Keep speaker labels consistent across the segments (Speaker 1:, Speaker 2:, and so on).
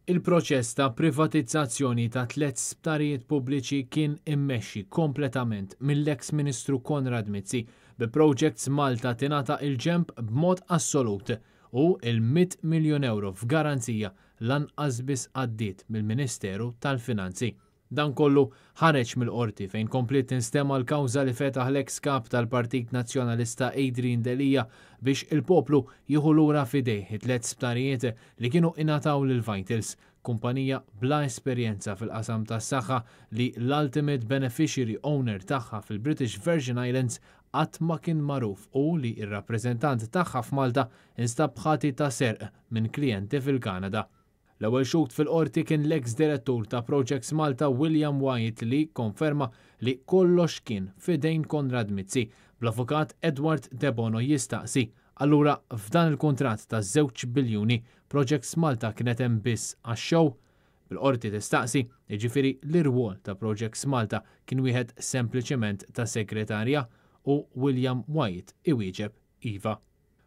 Speaker 1: Il-proċess ta' privatizzazzjoni ta' 3 sptarijiet pubbliċi kien immexxi kompletament mill-eks Ministru Konrad Mizzi bi Projects Malta tingħata il-ġenb b'mod assolut u il-100 miljun euro f'garanzija lanqas biss għaddiet mill-Ministeru tal-Finanzi. Dan kollu ħareġ mill-qorti fejn komplet tinstema l-kawża li fetaħ l-eks kap tal-Partit Nazzjonalista Adrian Delija biex il-poplu jieħu lura fidejh 3 sptarijiet li kienu ingħataw lil Vitals, kumpanija bla esperjenza fil-qasam tas-saħħa li l-ultimate beneficiary owner tagħha fil-British Virgin Islands qatt ma kien magħruf u li r-rappreżentant tagħha f'Malta instab ħati ta' serq minn klijenti fil-Kanada. L-ewwel xut fil-qorti kien l-eks direttur ta' Projects Malta William Wyatt li konferma li kollox kien fidejn Konrad Mizzi bl-avukat Edward De Bono jistaqsi. Allura f'dan il-kuntratt ta' 2 biljuni Projects Malta kienet hemm biss għax-show? Bil-qorti tistaqsi, jiġifieri l-irwol ta' Projects Malta kien wieħed sempliċement ta' segretarja u William Wyatt iwieġeb iva.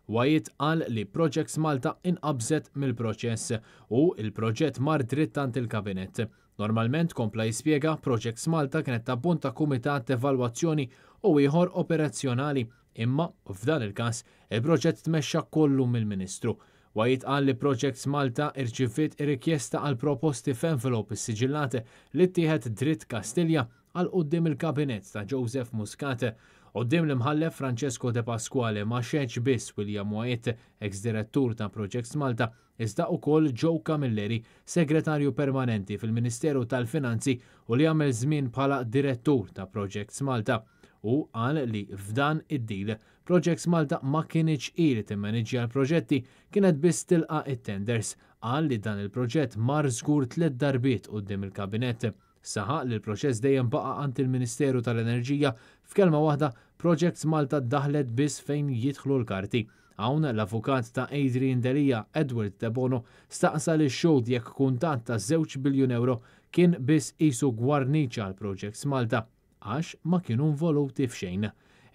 Speaker 1: Wyatt qal li Projects Malta inqabżet mill-proċess u il-proġett mar dritt tant il-Kabinett. Normalment kompla jispjega Projects Malta kienet tabpunta kumitat evalwazzjoni u ieħor operazzjonali, imma f'dan il-każ il-proġett tmexxa kollu mill-Ministru. Wyatt qal li Projects Malta irċiviet rikjesta għal proposti f'envelop is-siġillati li ttieħed dritt Kastilja għal quddiem il-Kabinett ta' Joseph Muscat. Qoddim l-imħallef Francesco De Pasquale ma xeċ biss William Wyatt, ex-direttur ta' Projects Malta, iżda wkoll Joe Camilleri, segretarju permanenti fil-Ministeru tal-Finanzi u li għamel żmien bħala direttur ta' Projects Malta. U qal li f'dan id-deal Projects Malta ma kienx ili timmaneġġja l-proġetti, kienet biss tilqa' it-tenders. Qal li dan il-proġett mar żgur 3 darbiet quddiem il-Kabinett. Saħaq li l-proċess dejjem baqa' għand il-Ministeru tal-Enerġija, f'kelma waħda Projects Malta daħlet biss fejn jidħlu l-karti. Hawn l-avukat ta' Adrian Delija Edward De Bono staqsa li xogħol jekk kuntatt ta' 2 biljun euro kien biss qisu gwarniċċa għal Projects Malta għax ma kienu involuti f'xejn.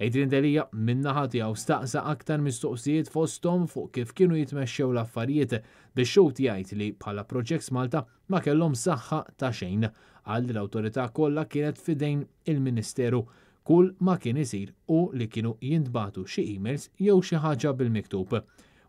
Speaker 1: Adrian Delija min-naħa tiegħu staqsa aktar mistoqsijiet fosthom fuq kif kienu jitmexxew l-affarijiet biex xogħol jgħid li bħala Projects Malta ma kellhom saħħa ta' xejn għal l-awtorità kollha kienet fidejn il-Ministeru kull ma kien isir u li kienu jintbagħtu xi emails jew xi ħaġa bil-miktub.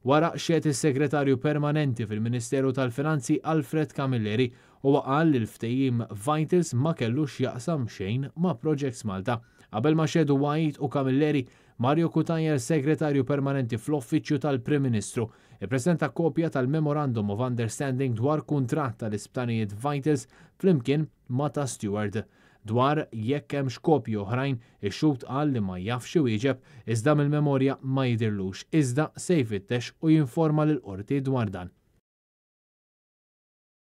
Speaker 1: Wara xed is-Segretarju Permanenti fil-Ministeru tal-Finanzi Alfred Camilleri u qal li l-ftehim Vitals ma kellux jaqsam xejn ma' Projects Malta. Qabel ma xedu Wyatt u Camilleri, Mario Cutajer, segretarju permanenti fl-Uffiċċju tal-Prim Ministru, ippreżenta kopja tal-Memorandum of Understanding dwar kuntratt tal-isptarijiet Vitals flimkien ma' ta' Stewart. Dwar jekk hemm kopji oħrajn, ix-xut qal li ma jafx iwieġeb iżda mill-memorja ma jidhirlux, iżda se jfittex u jinforma lill-qorti dwar dan.